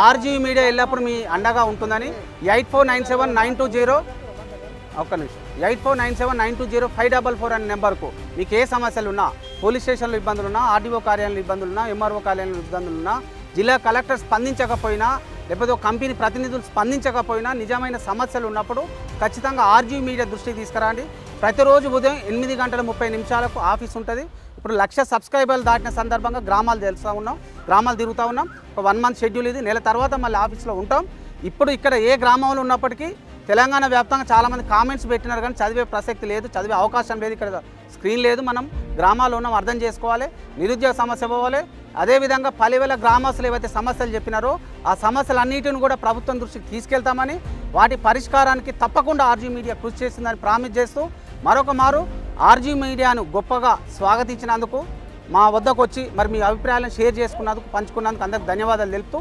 RG media ఎల్లప్పుడు మీ అండగా ఉంటుందని 849792 ఒక్క నిమిషం 8497920544 అనే నెంబర్కు మీకు ఏ సమస్యలు ఉన్నా, పోలీస్ స్టేషన్లో ఇబ్బందులు ఉన్నా, ఆర్డీఓ కార్యాలయంలో ఇబ్బందులు ఉన్నా, ఎంఆర్ఓ కార్యాలయంలో ఇబ్బందులు ఉన్నా, జిల్లా కలెక్టర్ స్పందించకపోయినా, లేకపోతే కంపెనీ ప్రతినిధులు స్పందించకపోయినా నిజమైన సమస్యలు ఉన్నప్పుడు ఖచ్చితంగా ఆర్జీ మీడియా దృష్టికి తీసుకురండి. ప్రతిరోజు ఉదయం 8:30 ఆఫీస్ ఉంటుంది. ఇప్పుడు 1,00,000 సబ్స్క్రైబర్లు దాటిన సందర్భంగా గ్రామాలు తిరుగుతూ ఉన్నాం. ఒక 1 మంత్ షెడ్యూల్ ఇది. నెల తర్వాత మళ్ళీ ఆఫీస్లో ఉంటాం. ఇప్పుడు ఇక్కడ ఏ గ్రామంలో ఉన్నప్పటికీ తెలంగాణ వ్యాప్తంగా చాలామంది కామెంట్స్ పెట్టినారు, కానీ చదివే ప్రసక్తి లేదు, చదివే అవకాశం లేదు. ఇక్కడ స్క్రీన్ లేదు. మనం గ్రామాల్లో ఉన్నాం, అర్థం చేసుకోవాలి. నిరుద్యోగ సమస్య పోవాలి. అదేవిధంగా 10,000 గ్రామస్తులు ఏవైతే సమస్యలు చెప్పినారో ఆ సమస్యలన్నిటిని కూడా ప్రభుత్వం దృష్టికి తీసుకెళ్తామని, వాటి పరిష్కారానికి తప్పకుండా ఆర్జీ మీడియా కృషి చేస్తుందని ప్రామిస్ చేస్తూ మరొక మారు ఆర్జీ మీడియాను గొప్పగా స్వాగతించినందుకు, మా వద్దకు వచ్చి మరి మీ అభిప్రాయాలను షేర్ చేసుకున్నందుకు, పంచుకున్నందుకు అందరికి ధన్యవాదాలు తెలుపుతూ